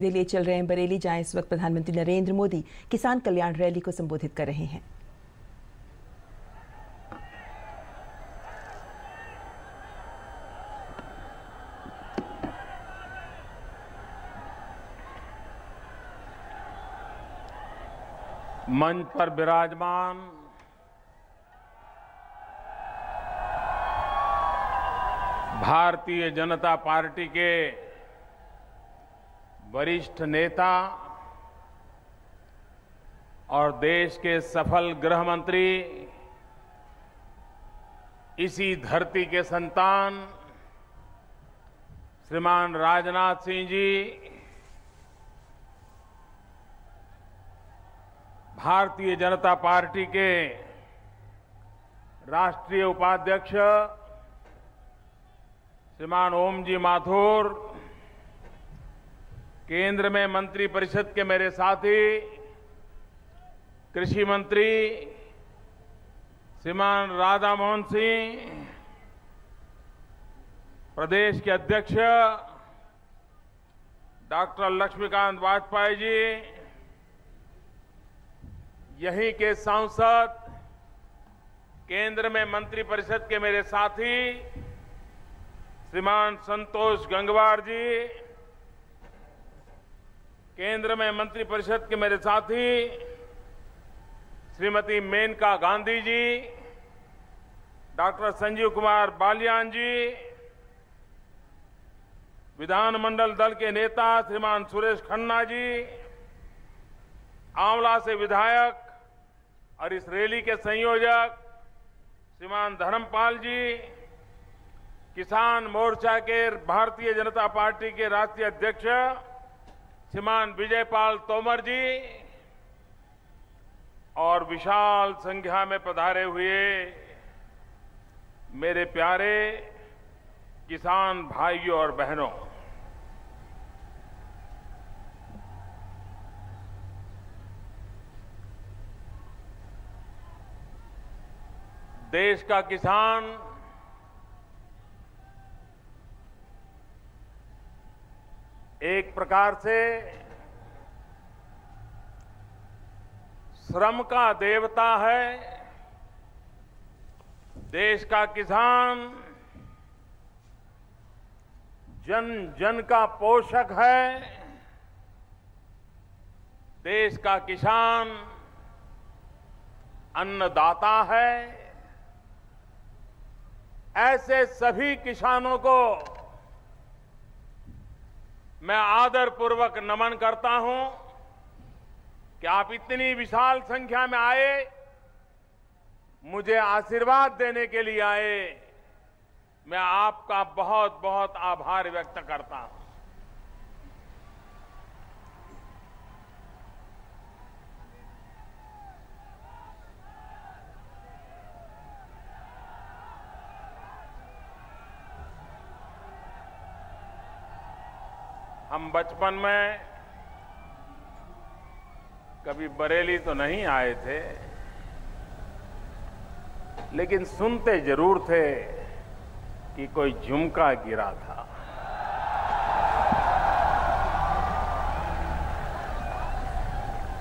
के लिए चल रहे हैं बरेली, जहां इस वक्त प्रधानमंत्री नरेंद्र मोदी किसान कल्याण रैली को संबोधित कर रहे हैं। मंच पर विराजमान भारतीय जनता पार्टी के वरिष्ठ नेता और देश के सफल गृह मंत्री, इसी धरती के संतान श्रीमान राजनाथ सिंह जी, भारतीय जनता पार्टी के राष्ट्रीय उपाध्यक्ष श्रीमान ओम जी माथुर, केंद्र में मंत्रिपरिषद के मेरे साथी कृषि मंत्री श्रीमान राधा मोहन सिंह, प्रदेश के अध्यक्ष डॉक्टर लक्ष्मीकांत वाजपेयी जी, यहीं के सांसद, केंद्र में मंत्रिपरिषद के मेरे साथी श्रीमान संतोष गंगवार जी, केंद्र में मंत्रिपरिषद के मेरे साथी श्रीमती मेनका गांधी जी, डॉक्टर संजीव कुमार बालियान जी, विधानमंडल दल के नेता श्रीमान सुरेश खन्ना जी, आंवला से विधायक और इस रैली के संयोजक श्रीमान धर्मपाल जी, किसान मोर्चा के भारतीय जनता पार्टी के राष्ट्रीय अध्यक्ष श्रीमान विजयपाल तोमर जी और विशाल संख्या में पधारे हुए मेरे प्यारे किसान भाइयों और बहनों, देश का किसान एक प्रकार से श्रम का देवता है। देश का किसान जन जन का पोषक है। देश का किसान अन्नदाता है। ऐसे सभी किसानों को मैं आदरपूर्वक नमन करता हूं कि आप इतनी विशाल संख्या में आए, मुझे आशीर्वाद देने के लिए आए। मैं आपका बहुत बहुत आभार व्यक्त करता हूं। हम बचपन में कभी बरेली तो नहीं आए थे, लेकिन सुनते जरूर थे कि कोई झुमका गिरा था।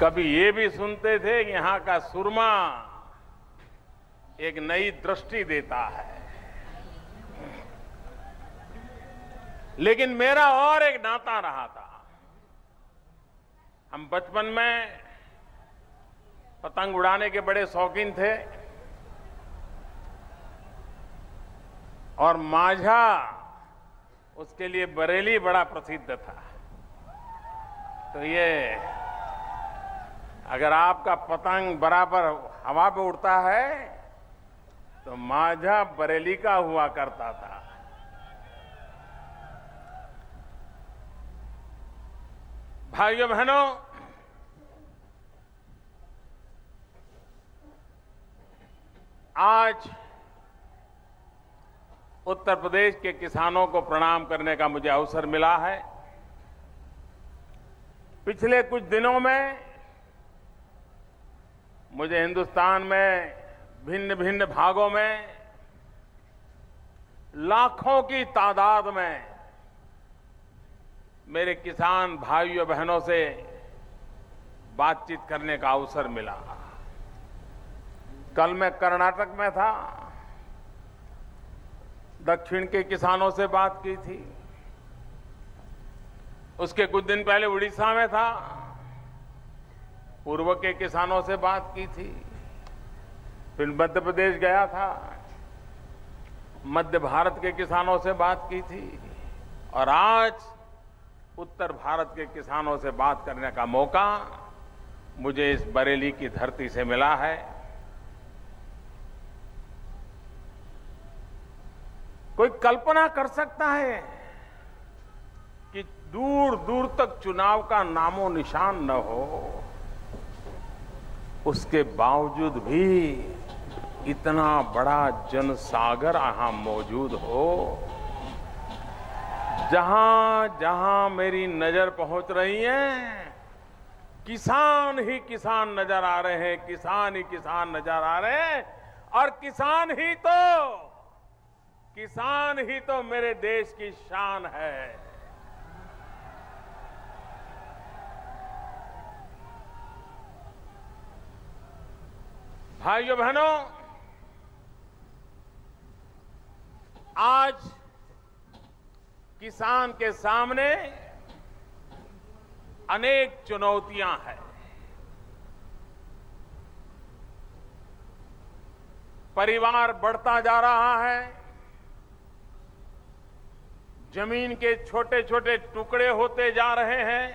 कभी ये भी सुनते थे कि यहां का सुरमा एक नई दृष्टि देता है। लेकिन मेरा और एक नाता रहा था। हम बचपन में पतंग उड़ाने के बड़े शौकीन थे और माझा उसके लिए बरेली बड़ा प्रसिद्ध था। तो ये अगर आपका पतंग बराबर हवा पे उड़ता है तो माझा बरेली का हुआ करता था। भाइयों बहनों, आज उत्तर प्रदेश के किसानों को प्रणाम करने का मुझे अवसर मिला है। पिछले कुछ दिनों में मुझे हिंदुस्तान में भिन्न भिन्न भागों में लाखों की तादाद में मेरे किसान भाइयों बहनों से बातचीत करने का अवसर मिला। कल मैं कर्नाटक में था, दक्षिण के किसानों से बात की थी। उसके कुछ दिन पहले उड़ीसा में था, पूर्व के किसानों से बात की थी। फिर मध्य प्रदेश गया था, मध्य भारत के किसानों से बात की थी। और आज उत्तर भारत के किसानों से बात करने का मौका मुझे इस बरेली की धरती से मिला है। कोई कल्पना कर सकता है कि दूर दूर तक चुनाव का नामो निशान न हो, उसके बावजूद भी इतना बड़ा जनसागर यहां मौजूद हो। जहां जहां मेरी नजर पहुंच रही है, किसान ही किसान नजर आ रहे हैं, किसान ही किसान नजर आ रहे हैं। और किसान ही तो मेरे देश की शान है। भाइयों बहनों, आज किसान के सामने अनेक चुनौतियां हैं। परिवार बढ़ता जा रहा है, जमीन के छोटे छोटे टुकड़े होते जा रहे हैं,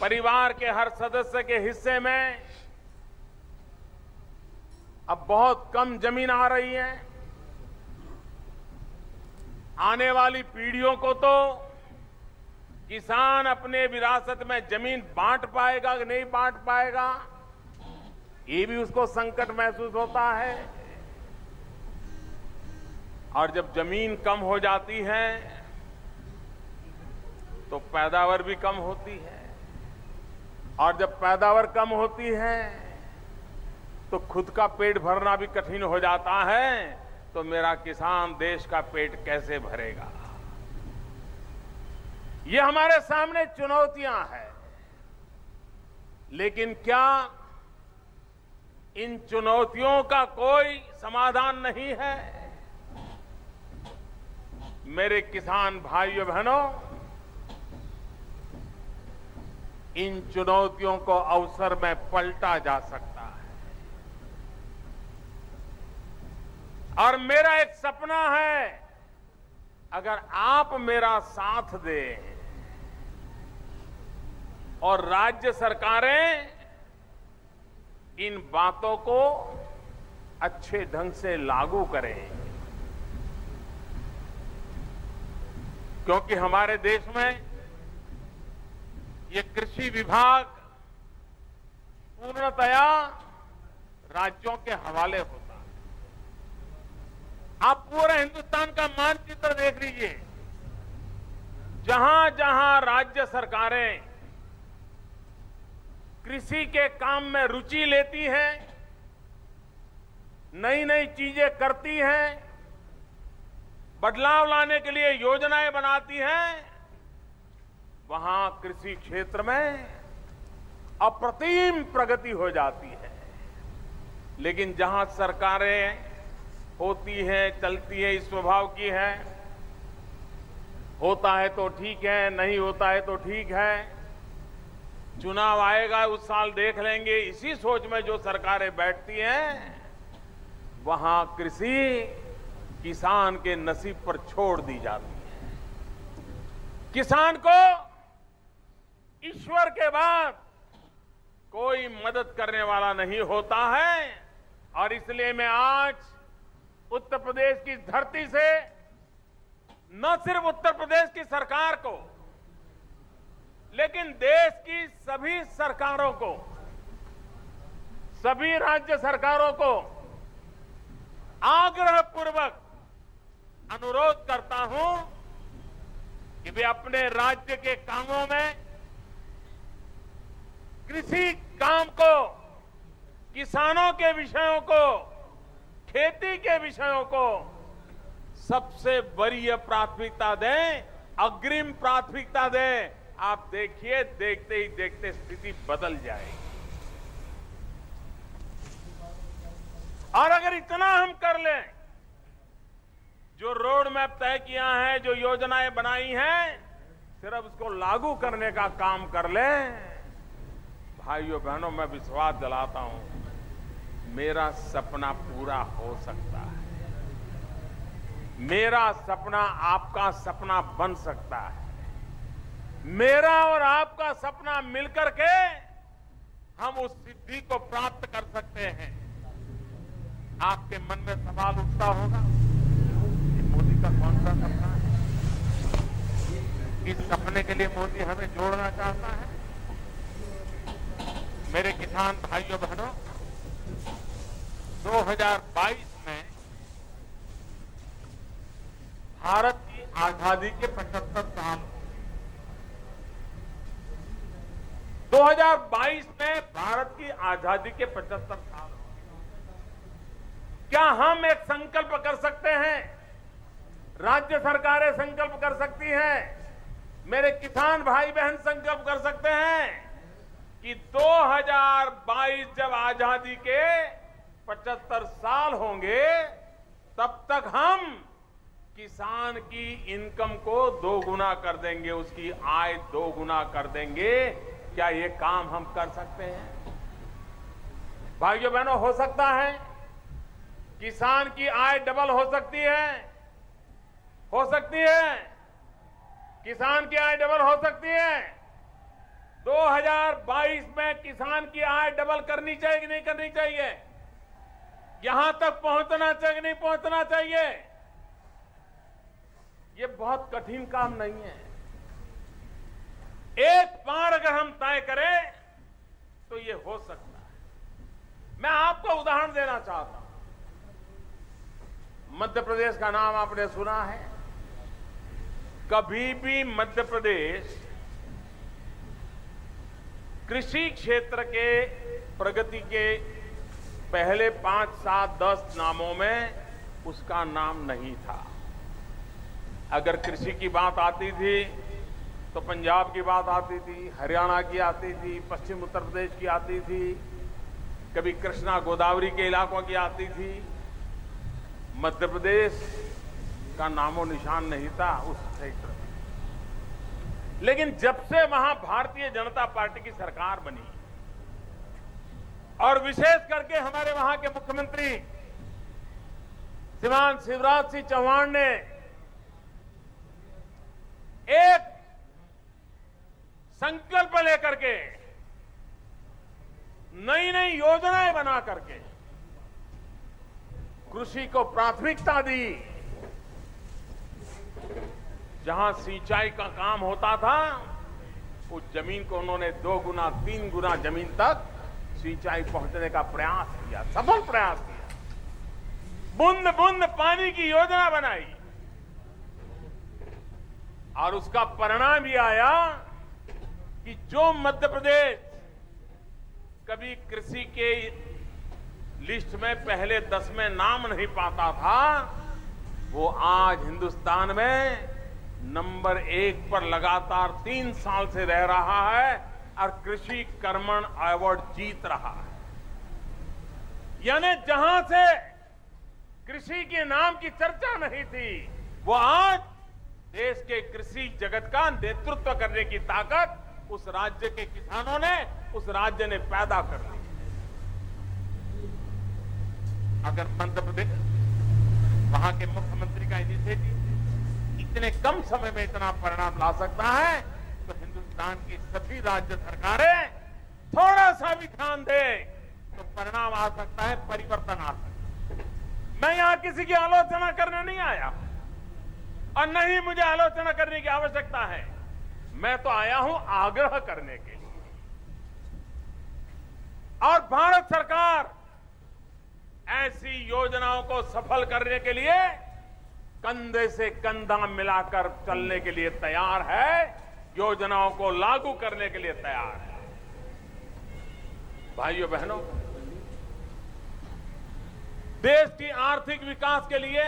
परिवार के हर सदस्य के हिस्से में अब बहुत कम जमीन आ रही है। आने वाली पीढ़ियों को तो किसान अपने विरासत में जमीन बांट पाएगा कि नहीं बांट पाएगा, ये भी उसको संकट महसूस होता है। और जब जमीन कम हो जाती है तो पैदावार भी कम होती है, और जब पैदावार कम होती है तो खुद का पेट भरना भी कठिन हो जाता है। तो मेरा किसान देश का पेट कैसे भरेगा? ये हमारे सामने चुनौतियां हैं। लेकिन क्या इन चुनौतियों का कोई समाधान नहीं है? मेरे किसान भाइयों बहनों, इन चुनौतियों को अवसर में पलटा जा सकता है। और मेरा एक सपना है, अगर आप मेरा साथ दें और राज्य सरकारें इन बातों को अच्छे ढंग से लागू करें, क्योंकि हमारे देश में ये कृषि विभाग पूर्णतया राज्यों के हवाले होता है। आप पूरे हिंदुस्तान का मानचित्र देख लीजिए, जहां जहां राज्य सरकारें कृषि के काम में रुचि लेती हैं, नई नई चीजें करती हैं, बदलाव लाने के लिए योजनाएं बनाती हैं, वहां कृषि क्षेत्र में अप्रतिम प्रगति हो जाती है। लेकिन जहां सरकारें होती है, चलती है, इस स्वभाव की है, होता है तो ठीक है, नहीं होता है तो ठीक है, चुनाव आएगा उस साल देख लेंगे, इसी सोच में जो सरकारें बैठती हैं, वहां कृषि किसान के नसीब पर छोड़ दी जाती है। किसान को ईश्वर के बाद कोई मदद करने वाला नहीं होता है। और इसलिए मैं आज उत्तर प्रदेश की धरती से न सिर्फ उत्तर प्रदेश की सरकार को, लेकिन देश की सभी सरकारों को, सभी राज्य सरकारों को आग्रहपूर्वक अनुरोध करता हूं कि वे अपने राज्य के कामों में कृषि काम को, किसानों के विषयों को, खेती के विषयों को सबसे वरीय प्राथमिकता दें अग्रिम प्राथमिकता दें। आप देखिए, देखते ही देखते स्थिति बदल जाएगी। और अगर इतना हम कर लें, जो रोड मैप तय किया है, जो योजनाएं बनाई हैं, सिर्फ उसको लागू करने का काम कर लें, भाइयों बहनों, मैं विश्वास दिलाता हूं, मेरा सपना पूरा हो सकता है। मेरा सपना आपका सपना बन सकता है। मेरा और आपका सपना मिलकर के हम उस सिद्धि को प्राप्त कर सकते हैं। आपके मन में सवाल उठता होगा कि मोदी का कौन सा सपना है? इस सपने के लिए मोदी हमें जोड़ना चाहता है। मेरे किसान भाइयों बहनों, 2022 में भारत की आजादी के 75 साल, 2022 में भारत की आजादी के 75 साल। क्या हम एक संकल्प कर सकते हैं? राज्य सरकारें संकल्प कर सकती हैं, मेरे किसान भाई बहन संकल्प कर सकते हैं कि 2022 जब आजादी के 75 साल होंगे, तब तक हम किसान की इनकम को दोगुना कर देंगे, उसकी आय दोगुना कर देंगे। क्या ये काम हम कर सकते हैं? भाइयों बहनों, हो सकता है। किसान की आय डबल हो सकती है, हो सकती है। किसान की आय डबल हो सकती है। 2022 में किसान की आय डबल करनी चाहिए कि नहीं करनी चाहिए? यहां तक पहुंचना चाहिए कि नहीं पहुंचना चाहिए? ये बहुत कठिन काम नहीं है। एक बार अगर हम तय करें तो ये हो सकता है। मैं आपको उदाहरण देना चाहता हूं। मध्य प्रदेश का नाम आपने सुना है। कभी भी मध्य प्रदेश कृषि क्षेत्र के प्रगति के पहले 5, 7, 10 नामों में उसका नाम नहीं था। अगर कृषि की बात आती थी तो पंजाब की बात आती थी, हरियाणा की आती थी, पश्चिम उत्तर प्रदेश की आती थी, कभी कृष्णा गोदावरी के इलाकों की आती थी। मध्य प्रदेश का नामो निशान नहीं था उस क्षेत्र में। लेकिन जब से वहां भारतीय जनता पार्टी की सरकार बनी और विशेष करके हमारे वहां के मुख्यमंत्री श्रीमान शिवराज सिंह चौहान ने एक संकल्प लेकर के नई नई योजनाएं बना करके कृषि को प्राथमिकता दी। जहां सिंचाई का काम होता था, उस जमीन को उन्होंने 2 गुना 3 गुना जमीन तक सिंचाई पहुंचने का प्रयास किया, सफल प्रयास किया। बूंद बूंद पानी की योजना बनाई और उसका परिणाम ये आया कि जो मध्य प्रदेश कभी कृषि के लिस्ट में पहले 10 में नाम नहीं पाता था, वो आज हिंदुस्तान में नंबर 1 पर लगातार 3 साल से रह रहा है और कृषि कर्मण अवार्ड जीत रहा है। यानी जहां से कृषि के नाम की चर्चा नहीं थी, वो आज देश के कृषि जगत का नेतृत्व करने की ताकत उस राज्य के किसानों ने, उस राज्य ने पैदा कर ली। अगर मध्य प्रदेश वहां के मुख्यमंत्री का इनिशिएटिव इतने कम समय में इतना परिणाम ला सकता है, तो हिंदुस्तान की सभी राज्य सरकारें थोड़ा सा भी ध्यान दे तो परिणाम आ सकता है, परिवर्तन आ सकता है। मैं यहां किसी की आलोचना करने नहीं आया और न ही मुझे आलोचना करने की आवश्यकता है। मैं तो आया हूं आग्रह करने के लिए। और भारत सरकार ऐसी योजनाओं को सफल करने के लिए कंधे से कंधा मिलाकर चलने के लिए तैयार है, योजनाओं को लागू करने के लिए तैयार है। भाइयों बहनों, देश की आर्थिक विकास के लिए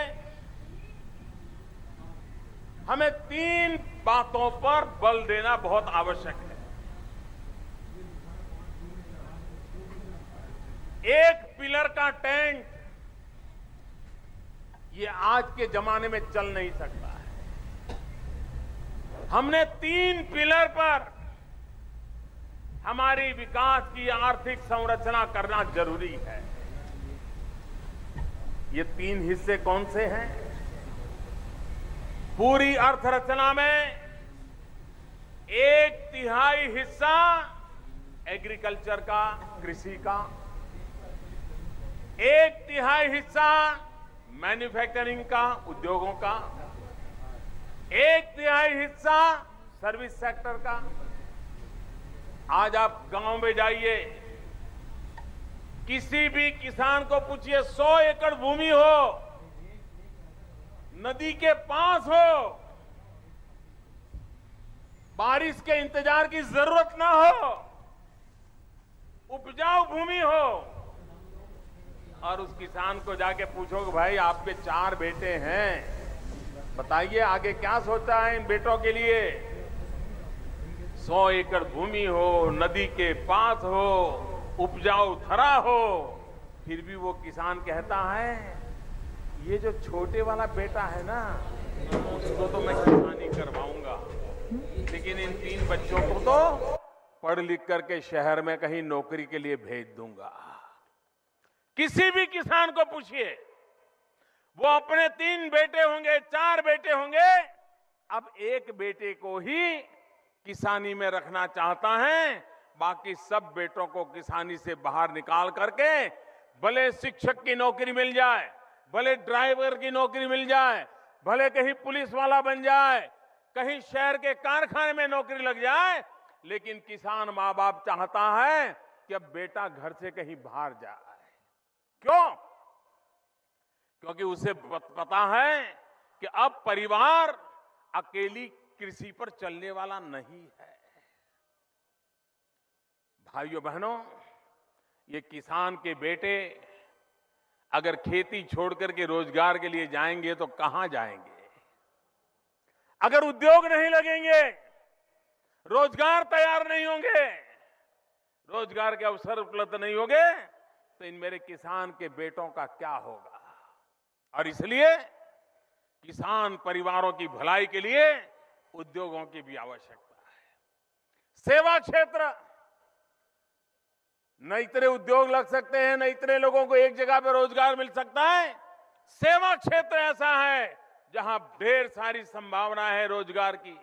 हमें 3 बातों पर बल देना बहुत आवश्यक है। एक पिलर का टेंट ये आज के जमाने में चल नहीं सकता है। हमने 3 पिलर पर हमारी विकास की आर्थिक संरचना करना जरूरी है। ये 3 हिस्से कौन से हैं? पूरी अर्थरचना में 1/3 हिस्सा एग्रीकल्चर का, कृषि का, 1/3 हिस्सा मैन्युफैक्चरिंग का, उद्योगों का, 1/3 हिस्सा सर्विस सेक्टर का। आज आप गांव में जाइए, किसी भी किसान को पूछिए, 100 एकड़ भूमि हो, नदी के पास हो, बारिश के इंतजार की जरूरत ना हो, उपजाऊ भूमि हो, और उस किसान को जाके पूछो कि भाई आपके 4 बेटे हैं, बताइए आगे क्या सोचा है इन बेटों के लिए। 100 एकड़ भूमि हो, नदी के पास हो, उपजाऊ धरा हो, फिर भी वो किसान कहता है ये जो छोटे वाला बेटा है ना, उसको तो मैं किसानी करवाऊंगा, लेकिन इन 3 बच्चों को तो पढ़ लिख करके शहर में कहीं नौकरी के लिए भेज दूंगा। किसी भी किसान को पूछिए, वो अपने 3 बेटे होंगे, 4 बेटे होंगे, अब एक बेटे को ही किसानी में रखना चाहता है, बाकी सब बेटों को किसानी से बाहर निकाल करके भले शिक्षक की नौकरी मिल जाए, भले ड्राइवर की नौकरी मिल जाए, भले कहीं पुलिस वाला बन जाए, कहीं शहर के कारखाने में नौकरी लग जाए, लेकिन किसान माँ बाप चाहता है कि अब बेटा घर से कहीं बाहर जाए। क्यों? क्योंकि उसे पता है कि अब परिवार अकेली कृषि पर चलने वाला नहीं है। भाइयों बहनों, ये किसान के बेटे अगर खेती छोड़ करके रोजगार के लिए जाएंगे तो कहां जाएंगे? अगर उद्योग नहीं लगेंगे, रोजगार तैयार नहीं होंगे, रोजगार के अवसर उपलब्ध नहीं होंगे, तो इन मेरे किसान के बेटों का क्या होगा? और इसलिए किसान परिवारों की भलाई के लिए उद्योगों की भी आवश्यकता है। सेवा क्षेत्र, न इतने उद्योग लग सकते हैं, न इतने लोगों को एक जगह पर रोजगार मिल सकता है। सेवा क्षेत्र ऐसा है जहां ढेर सारी संभावना है रोजगार की।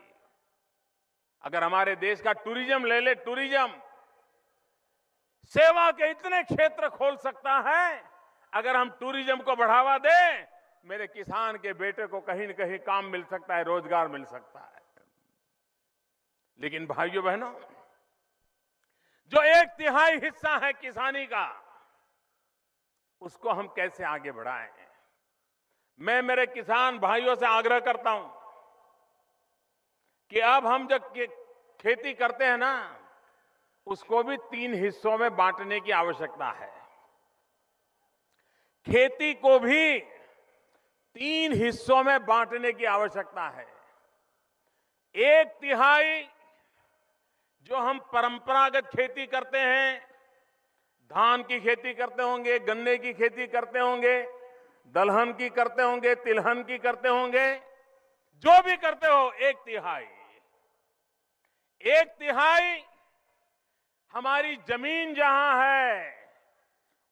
अगर हमारे देश का टूरिज्म ले ले, टूरिज्म सेवा के इतने क्षेत्र खोल सकता है। अगर हम टूरिज्म को बढ़ावा दें, मेरे किसान के बेटे को कहीं न कहीं काम मिल सकता है, रोजगार मिल सकता है। लेकिन भाइयों बहनों, जो 1/3 हिस्सा है किसानी का, उसको हम कैसे आगे बढ़ाएं? मैं मेरे किसान भाइयों से आग्रह करता हूं कि अब हम जब खेती करते हैं ना, उसको भी 3 हिस्सों में बांटने की आवश्यकता है। खेती को भी 3 हिस्सों में बांटने की आवश्यकता है। 1/3 जो हम परंपरागत खेती करते हैं, धान की खेती करते होंगे, गन्ने की खेती करते होंगे, दलहन की करते होंगे, तिलहन की करते होंगे, जो भी करते हो, 1/3। 1/3 हमारी जमीन जहां है,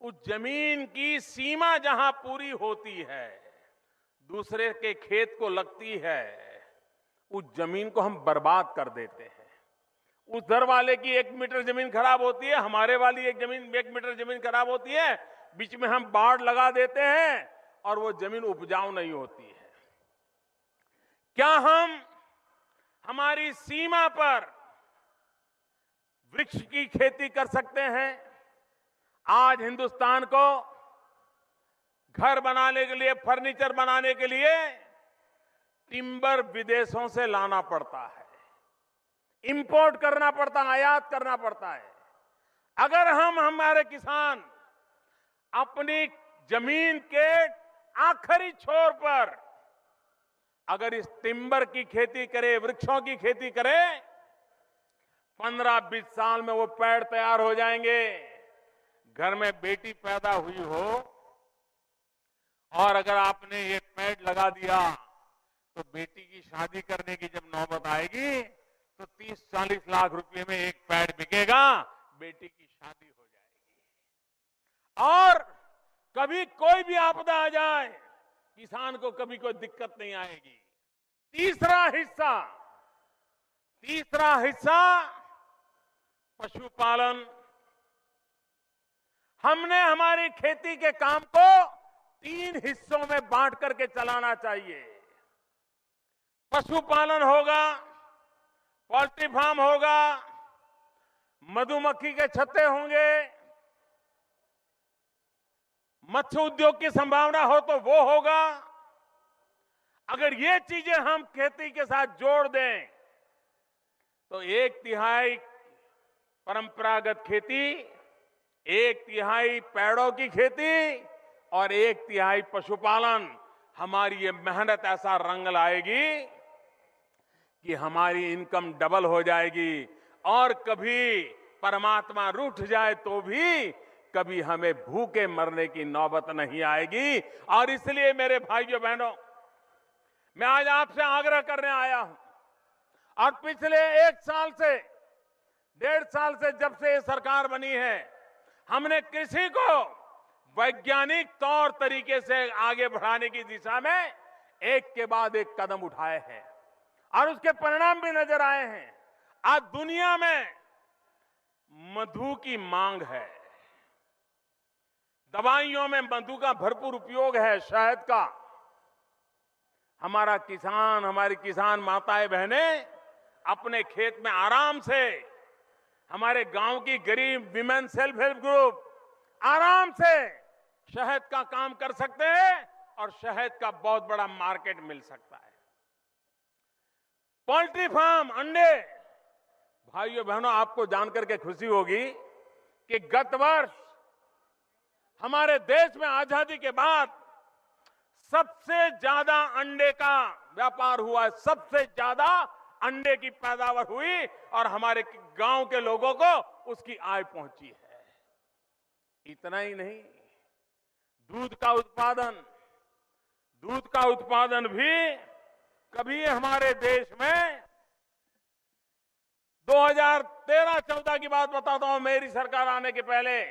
उस जमीन की सीमा जहां पूरी होती है, दूसरे के खेत को लगती है, उस जमीन को हम बर्बाद कर देते हैं। उधर वाले की 1 मीटर जमीन खराब होती है, हमारे वाली 1 मीटर जमीन खराब होती है, बीच में हम बाड़ लगा देते हैं और वो जमीन उपजाऊ नहीं होती है। क्या हम हमारी सीमा पर वृक्ष की खेती कर सकते हैं? आज हिंदुस्तान को घर बनाने के लिए, फर्नीचर बनाने के लिए टिम्बर विदेशों से लाना पड़ता है, इंपोर्ट करना पड़ता है, आयात करना पड़ता है। अगर हम हमारे किसान अपनी जमीन के आखिरी छोर पर अगर इस टिम्बर की खेती करे, वृक्षों की खेती करे, 15-20 साल में वो पेड़ तैयार हो जाएंगे। घर में बेटी पैदा हुई हो और अगर आपने ये पेड़ लगा दिया तो बेटी की शादी करने की जब नौबत आएगी तो 30-40 लाख रुपए में एक पेड़ बिकेगा, बेटी की शादी हो जाएगी। और कभी कोई भी आपदा आ जाए, किसान को कभी कोई दिक्कत नहीं आएगी। तीसरा हिस्सा पशुपालन। हमने हमारी खेती के काम को 3 हिस्सों में बांट करके चलाना चाहिए। पशुपालन होगा, पोल्ट्री फार्म होगा, मधुमक्खी के छत्ते होंगे, मत्स्य उद्योग की संभावना हो तो वो होगा। अगर ये चीजें हम खेती के साथ जोड़ दें तो 1/3 परंपरागत खेती, 1/3 पेड़ों की खेती और 1/3 पशुपालन, हमारी ये मेहनत ऐसा रंग लाएगी कि हमारी इनकम डबल हो जाएगी। और कभी परमात्मा रूठ जाए तो भी कभी हमें भूखे मरने की नौबत नहीं आएगी। और इसलिए मेरे भाइयों बहनों, मैं आज आपसे आग्रह करने आया हूं। और पिछले 1 साल से 1.5 साल से जब से ये सरकार बनी है, हमने कृषि को वैज्ञानिक तौर तरीके से आगे बढ़ाने की दिशा में एक के बाद एक कदम उठाए हैं और उसके परिणाम भी नजर आए हैं। आज दुनिया में मधु की मांग है, दवाइयों में मधु का भरपूर उपयोग है, शहद का। हमारी किसान माताएं बहनें अपने खेत में आराम से, हमारे गांव की गरीब विमेन सेल्फ हेल्प ग्रुप आराम से शहद का काम कर सकते हैं और शहद का बहुत बड़ा मार्केट मिल सकता है। पोल्ट्री फार्म, अंडे, भाइयों बहनों, आपको जानकर के खुशी होगी कि गत वर्ष हमारे देश में आजादी के बाद सबसे ज्यादा अंडे का व्यापार हुआ है, सबसे ज्यादा अंडे की पैदावार हुई और हमारे गांव के लोगों को उसकी आय पहुंची है। इतना ही नहीं, दूध का उत्पादन भी कभी हमारे देश में 2013-14 की बात बताता हूं, मेरी सरकार आने के पहले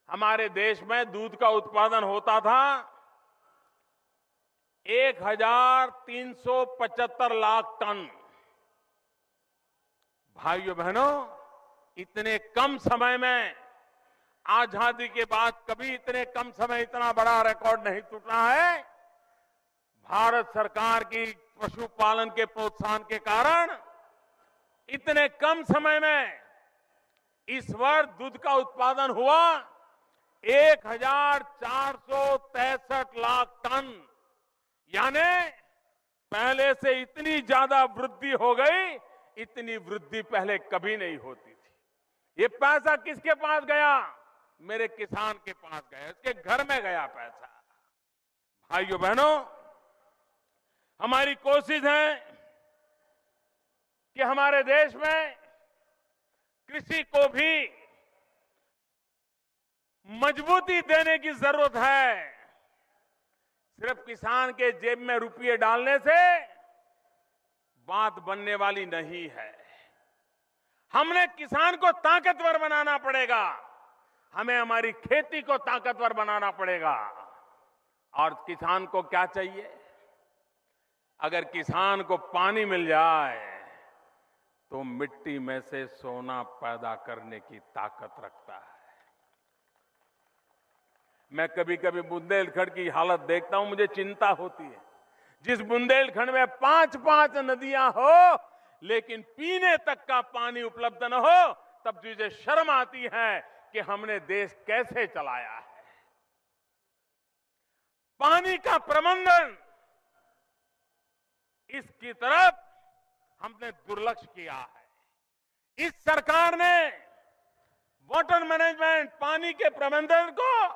हमारे देश में दूध का उत्पादन होता था 1375 लाख टन। भाइयों बहनों, इतने कम समय में, आजादी के बाद कभी इतने कम समय इतना बड़ा रिकॉर्ड नहीं टूटा है। भारत सरकार की पशुपालन के प्रोत्साहन के कारण इतने कम समय में इस वर्ष दूध का उत्पादन हुआ 1463 लाख टन, यानी पहले से इतनी ज्यादा वृद्धि हो गई, इतनी वृद्धि पहले कभी नहीं होती थी। ये पैसा किसके पास गया? मेरे किसान के पास गया, उसके घर में गया पैसा। भाइयों बहनों, हमारी कोशिश है कि हमारे देश में कृषि को भी मजबूती देने की जरूरत है। सिर्फ किसान के जेब में रुपये डालने से बात बनने वाली नहीं है। हमने किसान को ताकतवर बनाना पड़ेगा, हमें हमारी खेती को ताकतवर बनाना पड़ेगा। और किसान को क्या चाहिए? अगर किसान को पानी मिल जाए तो मिट्टी में से सोना पैदा करने की ताकत रखता है। मैं कभी कभी बुंदेलखंड की हालत देखता हूं, मुझे चिंता होती है। जिस बुंदेलखंड में 5-5 नदियां हो लेकिन पीने तक का पानी उपलब्ध न हो, तब मुझे शर्म आती है कि हमने देश कैसे चलाया है। पानी का प्रबंधन, इसकी तरफ हमने दुर्लक्ष्य किया है। इस सरकार ने वाटर मैनेजमेंट, पानी के प्रबंधन को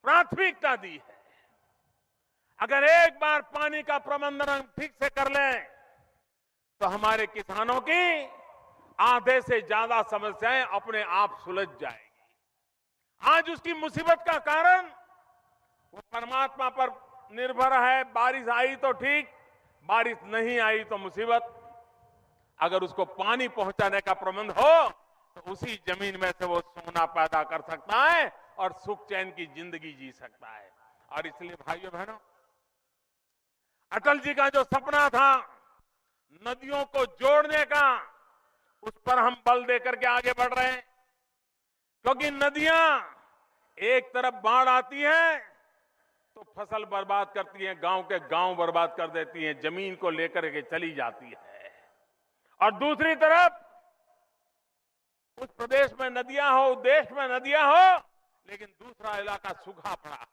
प्राथमिकता दी है। अगर एक बार पानी का प्रबंधन हम ठीक से कर लें तो हमारे किसानों की आधे से ज्यादा समस्याएं अपने आप सुलझ जाएगी। आज उसकी मुसीबत का कारण वो परमात्मा पर निर्भर है। बारिश आई तो ठीक, बारिश नहीं आई तो मुसीबत। अगर उसको पानी पहुंचाने का प्रबंध हो तो उसी जमीन में से वो सोना पैदा कर सकता है और सुख चैन की जिंदगी जी सकता है। और इसलिए भाइयों बहनों, अटल जी का जो सपना था नदियों को जोड़ने का, उस पर हम बल देकर के आगे बढ़ रहे हैं। क्योंकि नदियां एक तरफ बाढ़ आती है तो फसल बर्बाद करती हैं, गांव के गांव बर्बाद कर देती हैं, जमीन को लेकर के चली जाती है। और दूसरी तरफ उस प्रदेश में नदियां हो, देश में नदियां हो, लेकिन दूसरा इलाका सूखा पड़ा हो।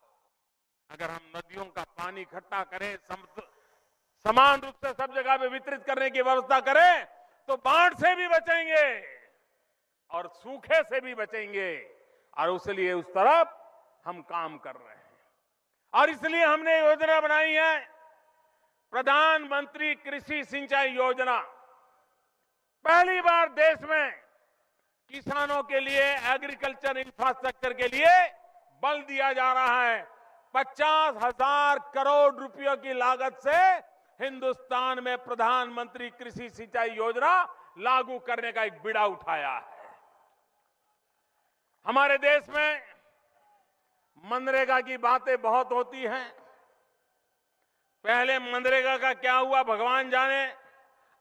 अगर हम नदियों का पानी इकट्ठा करें, समान रूप से सब जगह पे वितरित करने की व्यवस्था करें तो बाढ़ से भी बचेंगे और सूखे से भी बचेंगे। और इसलिए उस तरफ हम काम कर रहे हैं। और इसलिए हमने योजना बनाई है प्रधानमंत्री कृषि सिंचाई योजना। पहली बार देश में किसानों के लिए, एग्रीकल्चर इंफ्रास्ट्रक्चर के लिए बल दिया जा रहा है। 50,000 करोड़ रुपयों की लागत से हिंदुस्तान में प्रधानमंत्री कृषि सिंचाई योजना लागू करने का एक बीड़ा उठाया है। हमारे देश में मनरेगा की बातें बहुत होती हैं। पहले मनरेगा का क्या हुआ भगवान जाने।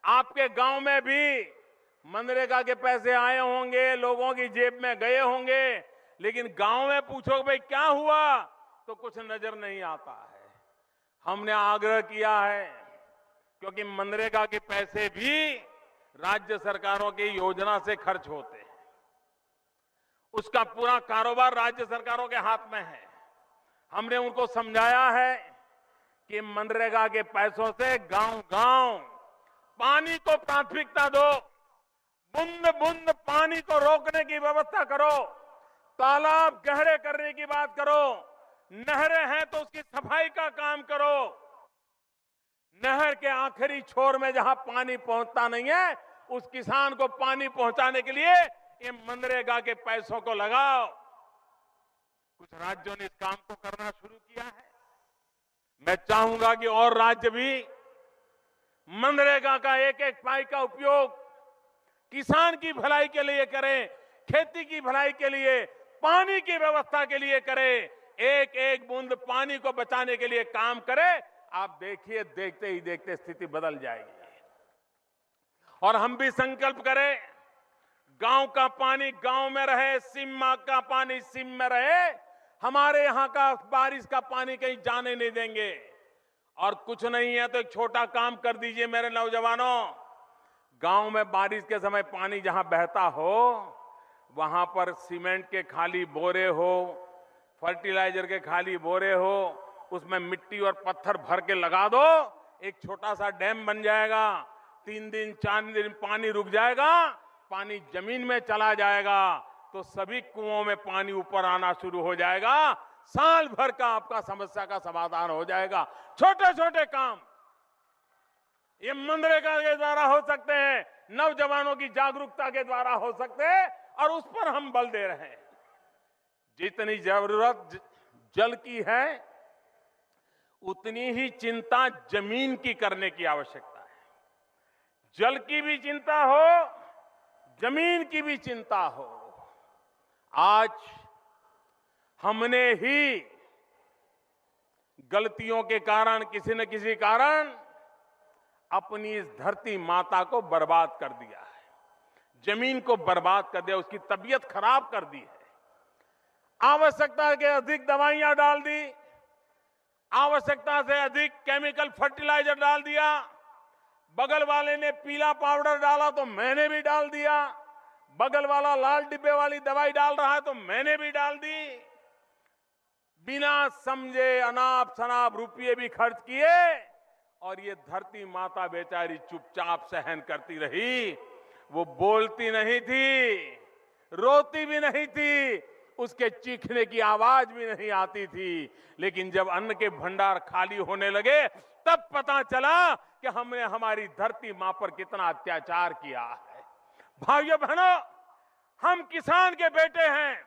आपके गांव में भी मनरेगा के पैसे आए होंगे, लोगों की जेब में गए होंगे, लेकिन गांव में पूछो भाई क्या हुआ तो कुछ नजर नहीं आता है। हमने आग्रह किया है, क्योंकि मनरेगा के पैसे भी राज्य सरकारों की योजना से खर्च होते हैं, उसका पूरा कारोबार राज्य सरकारों के हाथ में है। हमने उनको समझाया है कि मनरेगा के पैसों से गांव-गांव पानी को प्राथमिकता दो, बूंद बूंद पानी को रोकने की व्यवस्था करो, तालाब गहरे करने की बात करो, नहरें हैं तो उसकी सफाई का काम करो। नहर के आखिरी छोर में जहां पानी पहुंचता नहीं है, उस किसान को पानी पहुंचाने के लिए ये मनरेगा के पैसों को लगाओ। कुछ राज्यों ने इस काम को करना शुरू किया है। मैं चाहूंगा कि और राज्य भी मनरेगा का एक एक पाई का उपयोग किसान की भलाई के लिए करें, खेती की भलाई के लिए, पानी की व्यवस्था के लिए करें, एक एक बूंद पानी को बचाने के लिए काम करें। आप देखिए, देखते ही देखते स्थिति बदल जाएगी। और हम भी संकल्प करें, गांव का पानी गांव में रहे, सीमा का पानी सीम में रहे। हमारे यहां का बारिश का पानी कहीं जाने नहीं देंगे। और कुछ नहीं है तो एक छोटा काम कर दीजिए मेरे नौजवानों। गांव में बारिश के समय पानी जहां बहता हो, वहां पर सीमेंट के खाली बोरे हो, फर्टिलाइजर के खाली बोरे हो, उसमें मिट्टी और पत्थर भर के लगा दो, एक छोटा सा डैम बन जाएगा। 3 दिन 4 दिन पानी रुक जाएगा, पानी जमीन में चला जाएगा, तो सभी कुओं में पानी ऊपर आना शुरू हो जाएगा। साल भर का आपका समस्या का समाधान हो जाएगा। छोटे छोटे काम ये मनरेगा के द्वारा हो सकते हैं, नौजवानों की जागरूकता के द्वारा हो सकते हैं, और उस पर हम बल दे रहे हैं। जितनी जरूरत जल की है, उतनी ही चिंता जमीन की करने की आवश्यकता है। जल की भी चिंता हो, जमीन की भी चिंता हो। आज हमने ही गलतियों के कारण, किसी न किसी कारण, अपनी इस धरती माता को बर्बाद कर दिया है, जमीन को बर्बाद कर दिया, उसकी तबीयत खराब कर दी है। आवश्यकता के अधिक दवाइयां डाल दी, आवश्यकता से अधिक केमिकल फर्टिलाइजर डाल दिया। बगल वाले ने पीला पाउडर डाला तो मैंने भी डाल दिया, बगल वाला लाल डिब्बे वाली दवाई डाल रहा है तो मैंने भी डाल दी। बिना समझे अनाप शनाप रुपये भी खर्च किए, और ये धरती माता बेचारी चुपचाप सहन करती रही। वो बोलती नहीं थी, रोती भी नहीं थी, उसके चीखने की आवाज भी नहीं आती थी। लेकिन जब अन्न के भंडार खाली होने लगे तब पता चला कि हमने हमारी धरती मां पर कितना अत्याचार किया है। भाइयों बहनों, हम किसान के बेटे हैं,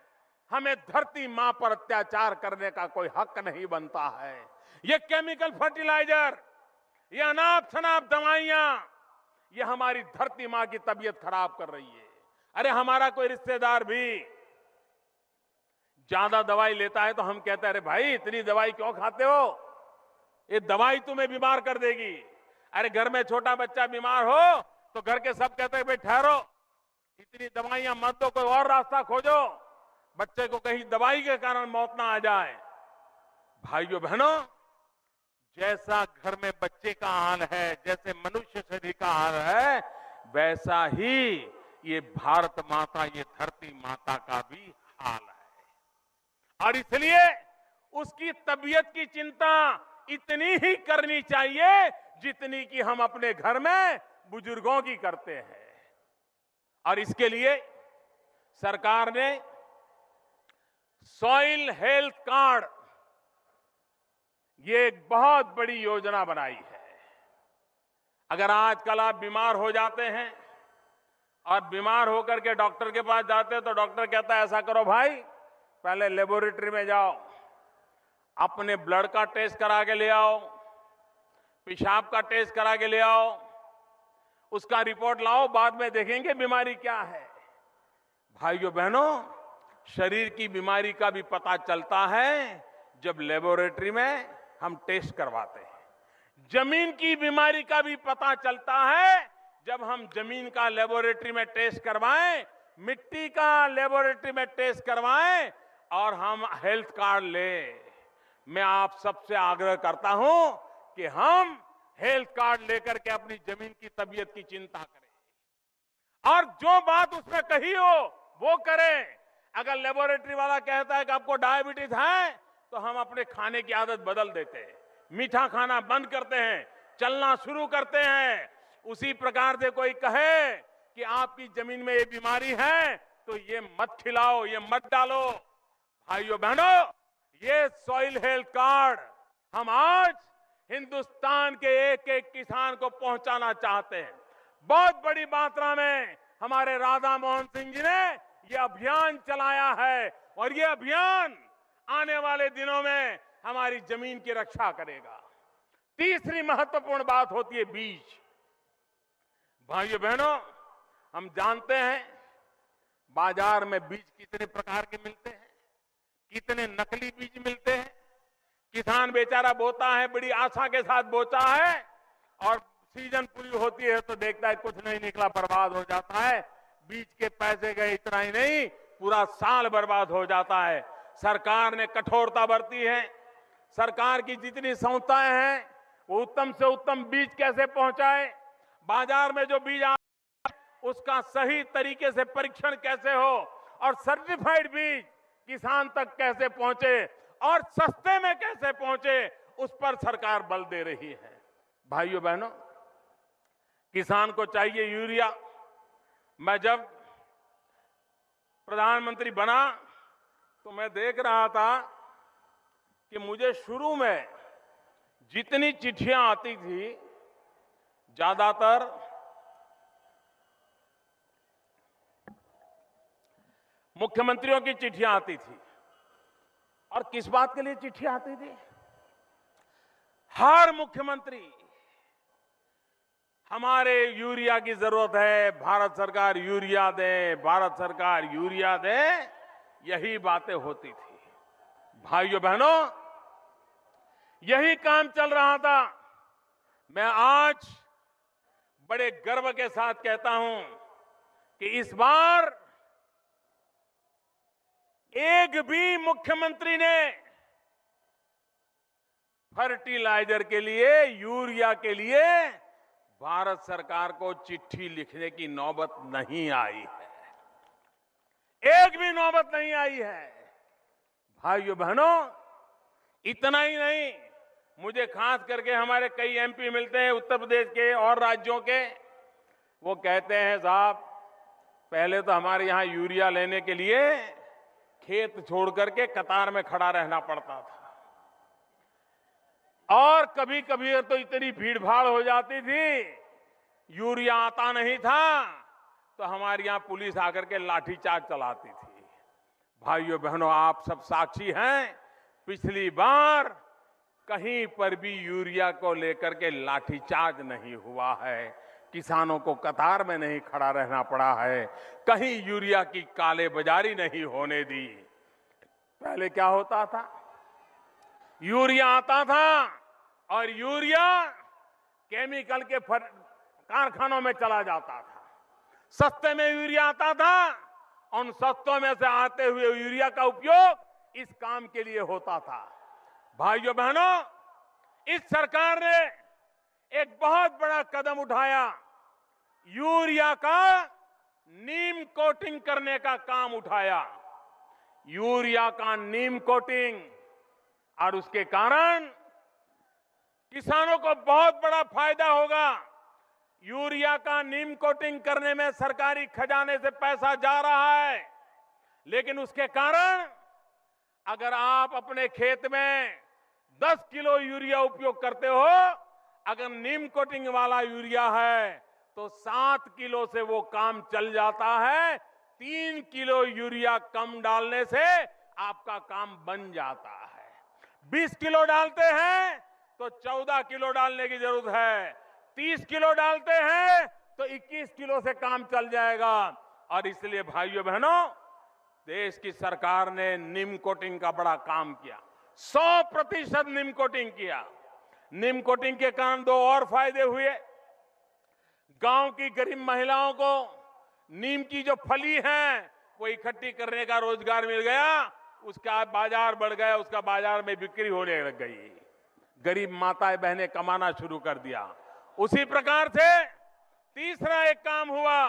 हमें धरती मां पर अत्याचार करने का कोई हक नहीं बनता है। ये केमिकल फर्टिलाइजर, ये अनाप शनाप दवाइयां, ये हमारी धरती मां की तबीयत खराब कर रही है। अरे हमारा कोई रिश्तेदार भी ज्यादा दवाई लेता है तो हम कहते हैं अरे भाई इतनी दवाई क्यों खाते हो, ये दवाई तुम्हें बीमार कर देगी। अरे घर में छोटा बच्चा बीमार हो तो घर के सब कहते हैं भाई ठहरो, इतनी दवाइयां मत दो, कोई और रास्ता खोजो, बच्चे को कहीं दवाई के कारण मौत ना आ जाए। भाइयों बहनों, जैसा घर में बच्चे का हाल है, जैसे मनुष्य शरीर का हाल है, वैसा ही ये भारत माता, ये धरती माता का भी हाल है। और इसलिए उसकी तबीयत की चिंता इतनी ही करनी चाहिए जितनी कि हम अपने घर में बुजुर्गों की करते हैं। और इसके लिए सरकार ने सॉइल हेल्थ कार्ड, ये एक बहुत बड़ी योजना बनाई है। अगर आजकल आप बीमार हो जाते हैं और बीमार होकर के डॉक्टर के पास जाते हैं तो डॉक्टर कहता है ऐसा करो भाई, पहले लेबोरेटरी में जाओ, अपने ब्लड का टेस्ट करा के ले आओ, पेशाब का टेस्ट करा के ले आओ, उसका रिपोर्ट लाओ, बाद में देखेंगे बीमारी क्या है। भाइयों बहनों, शरीर की बीमारी का भी पता चलता है जब लेबोरेटरी में हम टेस्ट करवाते हैं। जमीन की बीमारी का भी पता चलता है जब हम जमीन का लेबोरेटरी में टेस्ट करवाएं, मिट्टी का लेबोरेटरी में टेस्ट करवाएं और हम हेल्थ कार्ड लें। मैं आप सबसे आग्रह करता हूं कि हम हेल्थ कार्ड लेकर के अपनी जमीन की तबीयत की चिंता करें और जो बात उसमें कही हो वो करें। अगर लेबोरेटरी वाला कहता है कि आपको डायबिटीज है तो हम अपने खाने की आदत बदल देते हैं, मीठा खाना बंद करते हैं, चलना शुरू करते हैं। उसी प्रकार से कोई कहे कि आपकी जमीन में ये बीमारी है तो ये मत खिलाओ, ये मत डालो। भाइयों बहनों, ये सॉइल हेल्थ कार्ड हम आज हिंदुस्तान के एक एक किसान को पहुंचाना चाहते हैं। बहुत बड़ी मात्रा में हमारे राधा मोहन सिंह जी ने ये अभियान चलाया है और ये अभियान आने वाले दिनों में हमारी जमीन की रक्षा करेगा। तीसरी महत्वपूर्ण बात होती है बीज। भाइयों बहनों, हम जानते हैं बाजार में बीज कितने प्रकार के मिलते हैं, कितने नकली बीज मिलते हैं। किसान बेचारा बोता है, बड़ी आशा के साथ बोता है और सीजन पूरी होती है तो देखता है कुछ नहीं निकला, बर्बाद हो जाता है। बीज के पैसे गए, इतना ही नहीं पूरा साल बर्बाद हो जाता है। सरकार ने कठोरता बरती है। सरकार की जितनी संस्थाएं हैं वो उत्तम से उत्तम बीज कैसे पहुंचाए, बाजार में जो बीज उसका सही तरीके से परीक्षण कैसे हो और सर्टिफाइड बीज किसान तक कैसे पहुंचे और सस्ते में कैसे पहुंचे, उस पर सरकार बल दे रही है। भाइयों बहनों, किसान को चाहिए यूरिया। मैं जब प्रधानमंत्री बना तो मैं देख रहा था कि मुझे शुरू में जितनी चिट्ठियां आती थी ज्यादातर मुख्यमंत्रियों की चिट्ठियां आती थी। और किस बात के लिए चिट्ठियां आती थी? हर मुख्यमंत्री हमारे यूरिया की जरूरत है, भारत सरकार यूरिया दे, भारत सरकार यूरिया दे, यही बातें होती थी। भाइयों बहनों, यही काम चल रहा था। मैं आज बड़े गर्व के साथ कहता हूं कि इस बार एक भी मुख्यमंत्री ने फर्टिलाइजर के लिए, यूरिया के लिए भारत सरकार को चिट्ठी लिखने की नौबत नहीं आई है। एक भी नौबत नहीं आई है। भाइयों बहनों, इतना ही नहीं, मुझे खास करके हमारे कई एमपी मिलते हैं उत्तर प्रदेश के और राज्यों के। वो कहते हैं साहब, पहले तो हमारे यहां यूरिया लेने के लिए खेत छोड़ करके कतार में खड़ा रहना पड़ता था। और कभी कभी तो इतनी भीड़ भाड़ हो जाती थी, यूरिया आता नहीं था तो हमारे यहां पुलिस आकर के लाठीचार्ज चलाती थी। भाइयों बहनों, आप सब साक्षी हैं, पिछली बार कहीं पर भी यूरिया को लेकर के लाठीचार्ज नहीं हुआ है, किसानों को कतार में नहीं खड़ा रहना पड़ा है, कहीं यूरिया की काले बाजारी नहीं होने दी। पहले क्या होता था, यूरिया आता था और यूरिया केमिकल के कारखानों में चला जाता था। सस्ते में यूरिया आता था, उन सस्तों में से आते हुए यूरिया का उपयोग इस काम के लिए होता था। भाइयों बहनों, इस सरकार ने एक बहुत बड़ा कदम उठाया, यूरिया का नीम कोटिंग करने का काम उठाया। यूरिया का नीम कोटिंग, और उसके कारण किसानों को बहुत बड़ा फायदा होगा। यूरिया का नीम कोटिंग करने में सरकारी खजाने से पैसा जा रहा है, लेकिन उसके कारण अगर आप अपने खेत में 10 किलो यूरिया उपयोग करते हो, अगर नीम कोटिंग वाला यूरिया है तो 7 किलो से वो काम चल जाता है। 3 किलो यूरिया कम डालने से आपका काम बन जाता है। 20 किलो डालते हैं तो 14 किलो डालने की जरूरत है, 30 किलो डालते हैं तो 21 किलो से काम चल जाएगा। और इसलिए भाइयों बहनों, देश की सरकार ने नीम कोटिंग का बड़ा काम किया, 100% नीम कोटिंग किया। नीम कोटिंग के कारण 2 और फायदे हुए। गांव की गरीब महिलाओं को नीम की जो फली है वो इकट्ठी करने का रोजगार मिल गया, उसका बाजार बढ़ गया, उसका बाजार में बिक्री होने लग गई, गरीब माताएं बहनें कमाना शुरू कर दिया। उसी प्रकार से तीसरा एक काम हुआ,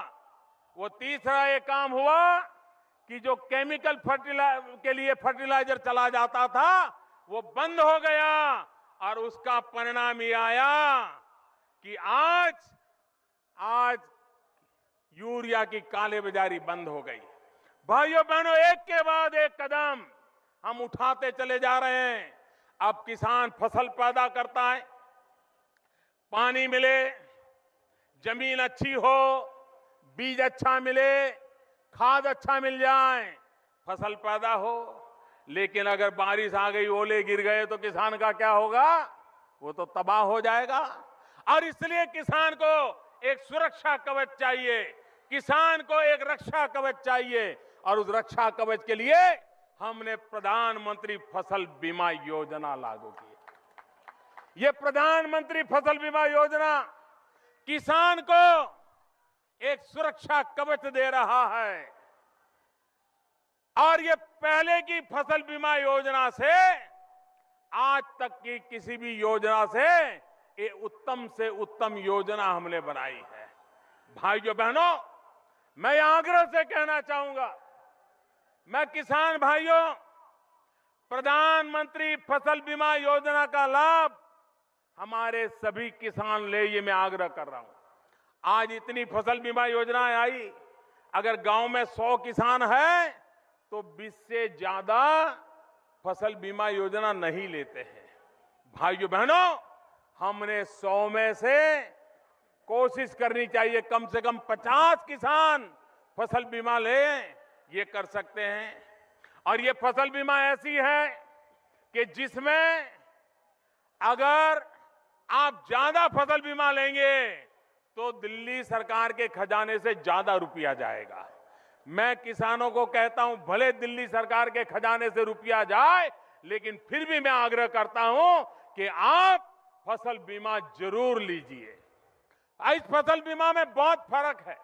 वो तीसरा एक काम हुआ कि जो केमिकल के लिए फर्टिलाइजर चला जाता था वो बंद हो गया, और उसका परिणाम ये आया कि आज यूरिया की काले बाजारी बंद हो गई। भाइयों बहनों, एक के बाद एक कदम हम उठाते चले जा रहे हैं। अब किसान फसल पैदा करता है, पानी मिले, जमीन अच्छी हो, बीज अच्छा मिले, खाद अच्छा मिल जाए, फसल पैदा हो। लेकिन अगर बारिश आ गई, ओले गिर गए तो किसान का क्या होगा? वो तो तबाह हो जाएगा। और इसलिए किसान को एक सुरक्षा कवच चाहिए, किसान को एक रक्षा कवच चाहिए, और उस रक्षा कवच के लिए हमने प्रधानमंत्री फसल बीमा योजना लागू की। ये प्रधानमंत्री फसल बीमा योजना किसान को एक सुरक्षा कवच दे रहा है, और ये पहले की फसल बीमा योजना से आज तक की किसी भी योजना से ये उत्तम से उत्तम योजना हमने बनाई है। भाइयों बहनों, मैं आग्रह से कहना चाहूंगा, मैं किसान भाइयों, प्रधानमंत्री फसल बीमा योजना का लाभ हमारे सभी किसान ले, ये मैं आग्रह कर रहा हूं। आज इतनी फसल बीमा योजनाएं आई, अगर गांव में 100 किसान है तो 20 से ज्यादा फसल बीमा योजना नहीं लेते हैं। भाइयों बहनों, हमने 100 में से कोशिश करनी चाहिए कम से कम 50 किसान फसल बीमा लें, ये कर सकते हैं। और ये फसल बीमा ऐसी है कि जिसमें अगर आप ज्यादा फसल बीमा लेंगे तो दिल्ली सरकार के खजाने से ज्यादा रुपया जाएगा। मैं किसानों को कहता हूं, भले दिल्ली सरकार के खजाने से रुपया जाए, लेकिन फिर भी मैं आग्रह करता हूं कि आप फसल बीमा जरूर लीजिए। इस फसल बीमा में बहुत फर्क है।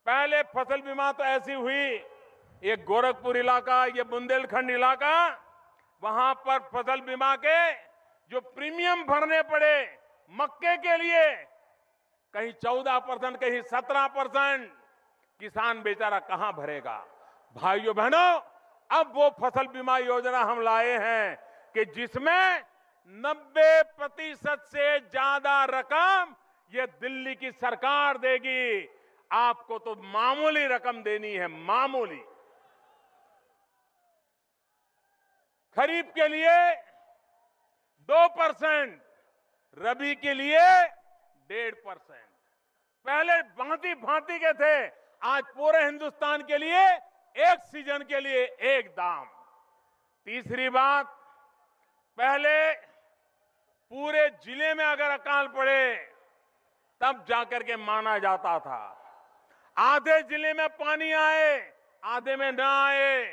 पहले फसल बीमा तो ऐसी हुई, ये गोरखपुर इलाका, ये बुंदेलखंड इलाका, वहां पर फसल बीमा के जो प्रीमियम भरने पड़े मक्के के लिए, कहीं 14%, कहीं 17%, किसान बेचारा कहां भरेगा? भाइयों बहनों, अब वो फसल बीमा योजना हम लाए हैं कि जिसमें 90% से ज्यादा रकम ये दिल्ली की सरकार देगी। आपको तो मामूली रकम देनी है, मामूली। खरीफ के लिए 2%, रबी के लिए 1.5%। पहले भांति भांति के थे, आज पूरे हिंदुस्तान के लिए एक सीजन के लिए एक दाम। तीसरी बात, पहले पूरे जिले में अगर अकाल पड़े तब जाकर के माना जाता था। आधे जिले में पानी आए, आधे में ना आए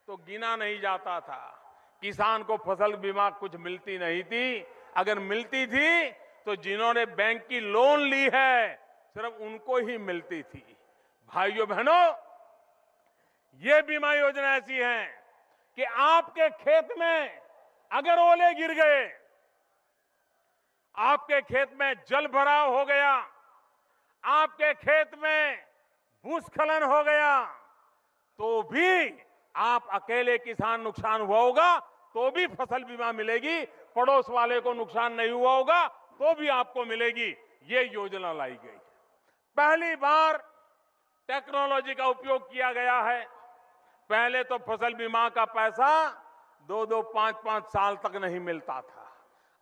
तो गिना नहीं जाता था। किसान को फसल बीमा कुछ मिलती नहीं थी, अगर मिलती थी तो जिन्होंने बैंक की लोन ली है सिर्फ उनको ही मिलती थी। भाइयों बहनों, ये बीमा योजना ऐसी है कि आपके खेत में अगर ओले गिर गए, आपके खेत में जल भराव हो गया, आपके खेत में भूस्खलन हो गया, तो भी आप अकेले किसान नुकसान हुआ होगा तो भी फसल बीमा मिलेगी, पड़ोस वाले को नुकसान नहीं हुआ होगा तो भी आपको मिलेगी। ये योजना लाई गई। पहली बार टेक्नोलॉजी का उपयोग किया गया है। पहले तो फसल बीमा का पैसा 2-2, 5-5 साल तक नहीं मिलता था।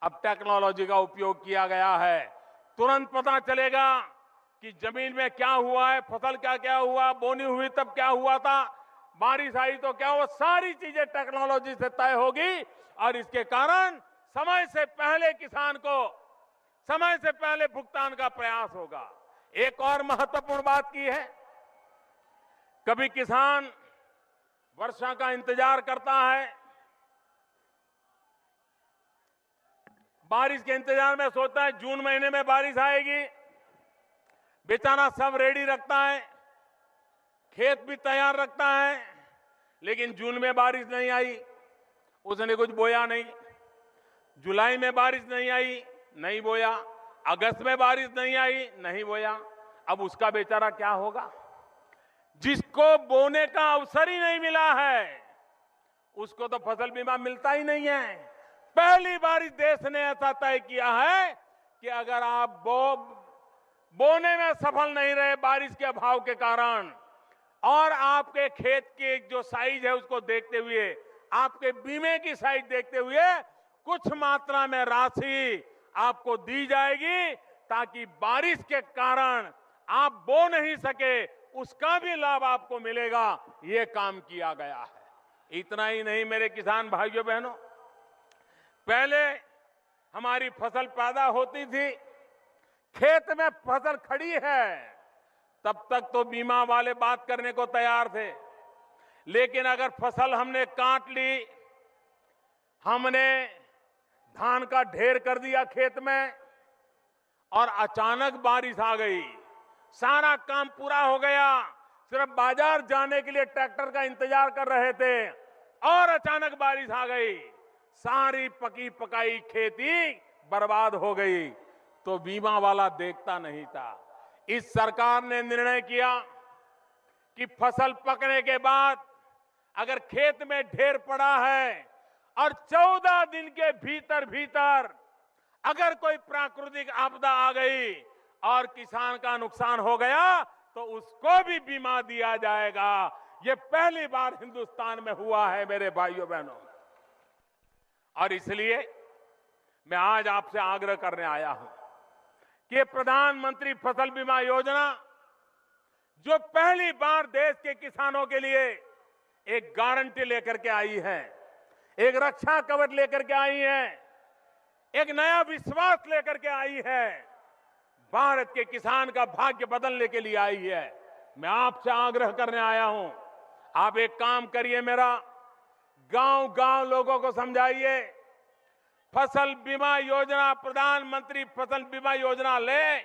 अब टेक्नोलॉजी का उपयोग किया गया है, तुरंत पता चलेगा कि जमीन में क्या हुआ है, फसल का क्या हुआ, बोनी हुई तब क्या हुआ था, बारिश आई तो क्या हुआ, सारी चीजें टेक्नोलॉजी से तय होगी और इसके कारण समय से पहले किसान को समय से पहले भुगतान का प्रयास होगा। एक और महत्वपूर्ण बात की है, कभी किसान वर्षा का इंतजार करता है, बारिश के इंतजार में सोचता है जून महीने में बारिश आएगी, बेचारा सब रेडी रखता है, खेत भी तैयार रखता है, लेकिन जून में बारिश नहीं आई, उसने कुछ बोया नहीं। जुलाई में बारिश नहीं आई, नहीं बोया। अगस्त में बारिश नहीं आई, नहीं बोया। अब उसका बेचारा क्या होगा? जिसको बोने का अवसर ही नहीं मिला है उसको तो फसल बीमा मिलता ही नहीं है। पहली बार इस देश ने ऐसा तय किया है कि अगर आप बोने में सफल नहीं रहे बारिश के अभाव के कारण और आपके खेत के जो साइज है उसको देखते हुए, आपके बीमे की साइज देखते हुए कुछ मात्रा में राशि आपको दी जाएगी ताकि बारिश के कारण आप बो नहीं सके उसका भी लाभ आपको मिलेगा। ये काम किया गया है। इतना ही नहीं मेरे किसान भाइयों बहनों, पहले हमारी फसल पैदा होती थी, खेत में फसल खड़ी है, तब तक तो बीमा वाले बात करने को तैयार थे, लेकिन अगर फसल हमने काट ली, हमने धान का ढेर कर दिया खेत में और अचानक बारिश आ गई, सारा काम पूरा हो गया, सिर्फ बाजार जाने के लिए ट्रैक्टर का इंतजार कर रहे थे और अचानक बारिश आ गई, सारी पकी पकाई खेती बर्बाद हो गई, तो बीमा वाला देखता नहीं था। इस सरकार ने निर्णय किया कि फसल पकने के बाद अगर खेत में ढेर पड़ा है और 14 दिन के भीतर भीतर अगर कोई प्राकृतिक आपदा आ गई और किसान का नुकसान हो गया तो उसको भी बीमा दिया जाएगा। ये पहली बार हिंदुस्तान में हुआ है मेरे भाइयों बहनों, और इसलिए मैं आज आपसे आग्रह करने आया हूं कि प्रधानमंत्री फसल बीमा योजना जो पहली बार देश के किसानों के लिए एक गारंटी लेकर के आई है, एक रक्षा कवच लेकर के आई है, एक नया विश्वास लेकर के आई है, भारत के किसान का भाग्य बदलने के लिए आई है। मैं आपसे आग्रह करने आया हूं, आप एक काम करिए, मेरा गांव-गांव लोगों को समझाइए, फसल बीमा योजना, प्रधानमंत्री फसल बीमा योजना ले,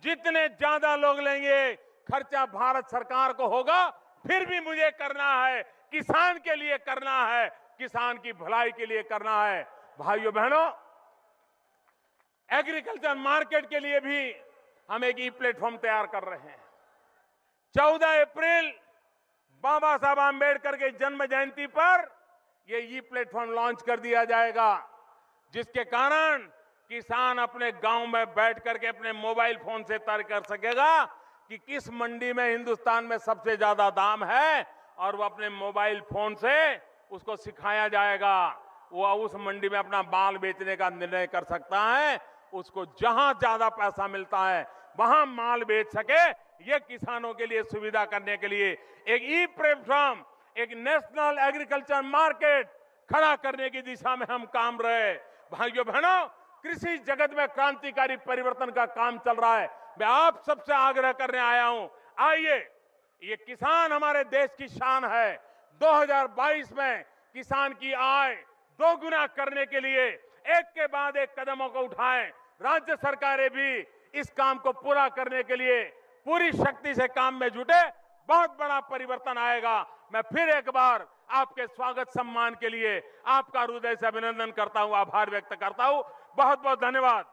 जितने ज्यादा लोग लेंगे खर्चा भारत सरकार को होगा, फिर भी मुझे करना है, किसान के लिए करना है, किसान की भलाई के लिए करना है। भाइयों बहनों, एग्रीकल्चर मार्केट के लिए भी हम एक ई प्लेटफॉर्म तैयार कर रहे हैं। 14 अप्रैल बाबा साहब आंबेडकर के जन्म जयंती पर ये ई प्लेटफॉर्म लॉन्च कर दिया जाएगा, जिसके कारण किसान अपने गांव में बैठ करके अपने मोबाइल फोन से तय कर सकेगा कि किस मंडी में हिंदुस्तान में सबसे ज्यादा दाम है, और वो अपने मोबाइल फोन से उसको सिखाया जाएगा, वो उस मंडी में अपना माल बेचने का निर्णय कर सकता है। उसको जहां ज्यादा पैसा मिलता है वहां माल बेच सके, ये किसानों के लिए सुविधा करने के लिए एक ई प्लेटफॉर्म, एक नेशनल एग्रीकल्चर मार्केट खड़ा करने की दिशा में हम काम रहे। भाइयों बहनों, कृषि जगत में क्रांतिकारी परिवर्तन का काम चल रहा है। मैं आप सबसे आग्रह करने आया हूं, आइए, ये किसान हमारे देश की शान है। 2022 में किसान की आय दोगुना करने के लिए एक के बाद एक कदमों को उठाएं। राज्य सरकारें भी इस काम को पूरा करने के लिए पूरी शक्ति से काम में जुटे। बहुत बड़ा परिवर्तन आएगा। मैं फिर एक बार आपके स्वागत सम्मान के लिए आपका हृदय से अभिनंदन करता हूं, आभार व्यक्त करता हूं। बहुत बहुत धन्यवाद।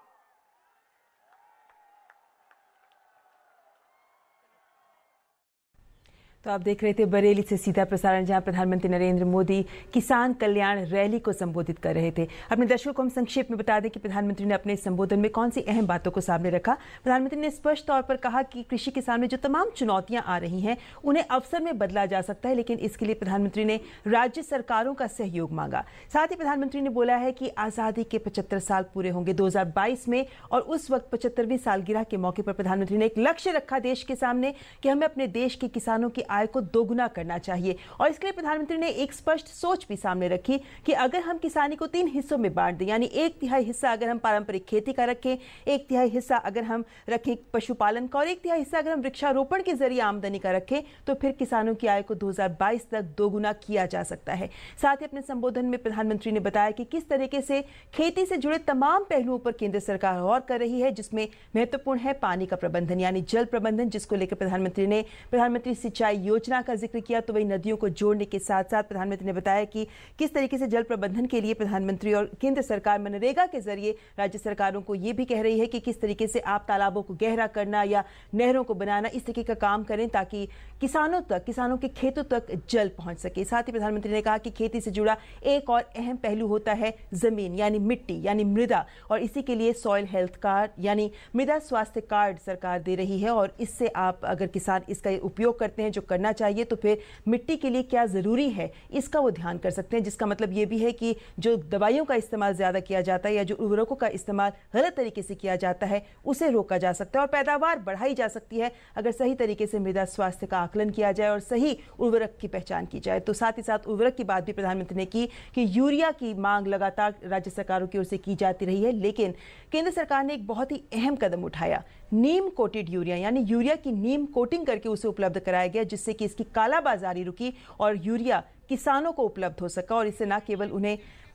तो आप देख रहे थे बरेली से सीधा प्रसारण, जहां प्रधानमंत्री नरेंद्र मोदी किसान कल्याण रैली को संबोधित कर रहे थे। अपने दर्शकों को हम संक्षेप में बता दें कि प्रधानमंत्री ने अपने संबोधन में कौन सी अहम बातों को सामने रखा। प्रधानमंत्री ने स्पष्ट तौर पर कहा कि कृषि के सामने जो तमाम चुनौतियां आ रही हैं उन्हें अवसर में बदला जा सकता है, लेकिन इसके लिए प्रधानमंत्री ने राज्य सरकारों का सहयोग मांगा। साथ ही प्रधानमंत्री ने बोला है कि आजादी के 75 साल पूरे होंगे 2022 में, और उस वक्त 75वीं सालगिरह के मौके पर प्रधानमंत्री ने एक लक्ष्य रखा देश के सामने कि हमें अपने देश के किसानों की आय को दोगुना करना चाहिए। और इसके लिए प्रधानमंत्री ने एक स्पष्ट सोच भी सामने रखी कि अगर हम किसानी को 3 हिस्सों में बांट दें, यानी 1/3 हिस्सा अगर हम पारंपरिक खेती का रखें, 1/3 हिस्सा अगर हम रखें पशुपालन का, और 1/3 हिस्सा अगर हम वृक्षारोपण के जरिए आमदनी का रखें, तो फिर किसानों की आय को 2022 तक दोगुना किया जा सकता है। साथ ही अपने संबोधन में प्रधानमंत्री ने बताया कि किस तरीके से खेती से जुड़े तमाम पहलुओं पर केंद्र सरकार गौर कर रही है, जिसमें महत्वपूर्ण है पानी का प्रबंधन, यानी जल प्रबंधन, जिसको लेकर प्रधानमंत्री ने प्रधानमंत्री सिंचाई योजना का जिक्र किया। तो वही नदियों को जोड़ने के साथ साथ प्रधानमंत्री ने बताया कि किस तरीके से जल प्रबंधन के लिए प्रधानमंत्री और केंद्र सरकार मनरेगा के जरिए राज्य सरकारों को यह भी कह रही है कि किस तरीके से आप तालाबों को गहरा करना या नहरों को बनाना, इस तरीके का काम करें ताकि किसानों तक, किसानों के खेतों तक जल पहुंच सके। साथ ही प्रधानमंत्री ने कहा कि खेती से जुड़ा एक और अहम पहलू होता है जमीन, यानी मिट्टी, यानी मृदा, और इसी के लिए सॉइल हेल्थ कार्ड यानी मृदा स्वास्थ्य कार्ड सरकार दे रही है। और इससे आप अगर किसान इसका उपयोग करते हैं, जो करना चाहिए, तो फिर मिट्टी के लिए क्या जरूरी है इसका वो ध्यान कर सकते हैं, जिसका मतलब ये भी है कि जो दवाइयों का इस्तेमाल ज्यादा किया जाता है या जो उर्वरकों का इस्तेमाल गलत तरीके से किया जाता है उसे रोका जा सकता है और पैदावार बढ़ाई जा सकती है अगर सही तरीके से मृदा स्वास्थ्य का आकलन किया जाए और सही उर्वरक की पहचान की जाए। तो साथ ही साथ उर्वरक की बात भी प्रधानमंत्री ने की कि यूरिया की मांग लगातार राज्य सरकारों की ओर से की जाती रही है, लेकिन केंद्र सरकार ने एक बहुत ही अहम कदम उठाया। नीम कोटेड यूरिया, यानी यूरिया की नीम कोटिंग करके उसे उपलब्ध कराया गया, जिससे कि इसकी कालाबाजारी रुकी और यूरिया किसानों को उपलब्ध हो सका। और इससे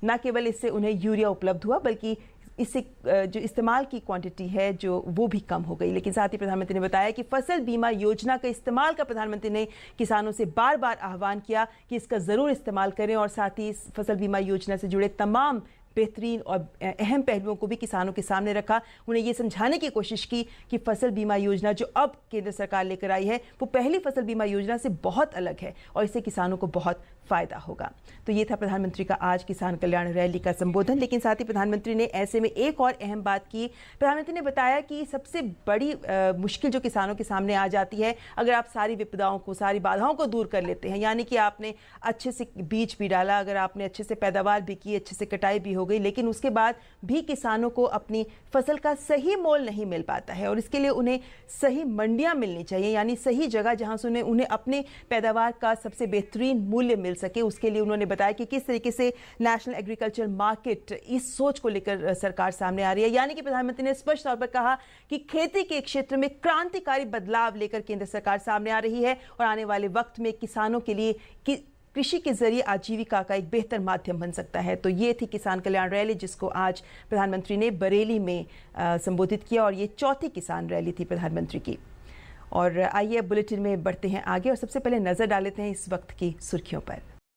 न केवल इससे उन्हें यूरिया उपलब्ध हुआ, बल्कि इससे जो इस्तेमाल की क्वांटिटी है जो वो भी कम हो गई। लेकिन साथ ही प्रधानमंत्री ने बताया कि फसल बीमा योजना का इस्तेमाल का प्रधानमंत्री ने किसानों से बार बार आह्वान किया कि इसका जरूर इस्तेमाल करें, और साथ ही इस फसल बीमा योजना से जुड़े तमाम बेहतरीन और अहम पहलुओं को भी किसानों के सामने रखा। उन्हें यह समझाने की कोशिश की कि फसल बीमा योजना जो अब केंद्र सरकार लेकर आई है वो पहली फसल बीमा योजना से बहुत अलग है और इससे किसानों को बहुत फायदा होगा। तो ये था प्रधानमंत्री का आज किसान कल्याण रैली का संबोधन। लेकिन साथ ही प्रधानमंत्री ने ऐसे में एक और अहम बात की। प्रधानमंत्री ने बताया कि सबसे बड़ी मुश्किल जो किसानों के सामने आ जाती है, अगर आप सारी विपदाओं को, सारी बाधाओं को दूर कर लेते हैं, यानी कि आपने अच्छे से बीज भी डाला, अगर आपने अच्छे से पैदावार भी की, अच्छे से कटाई भी हो गई, लेकिन उसके बाद भी किसानों को अपनी फसल का सही मोल नहीं मिल पाता है। और इसके लिए उन्हें सही मंडियां मिलनी चाहिए, यानी सही जगह जहां से उन्हें अपने पैदावार का सबसे बेहतरीन मूल्य मिल सके। उसके लिए उन्होंने बताया कि किस तरीके से नेशनल एग्रीकल्चर मार्केट, इस सोच को लेकर सरकार सामने आ रही है। यानी कि प्रधानमंत्री ने स्पष्ट तौर पर कहा कि खेती के क्षेत्र में क्रांतिकारी बदलाव लेकर केंद्र सरकार सामने आ रही है और आने वाले वक्त में किसानों के लिए कृषि के जरिए आजीविका का एक बेहतर माध्यम बन सकता है। तो ये थी किसान कल्याण रैली जिसको आज प्रधानमंत्री ने बरेली में संबोधित किया और ये चौथी किसान रैली थी प्रधानमंत्री की। और आइए बुलेटिन में बढ़ते हैं आगे और सबसे पहले नजर डाल लेते हैं इस वक्त की सुर्खियों पर।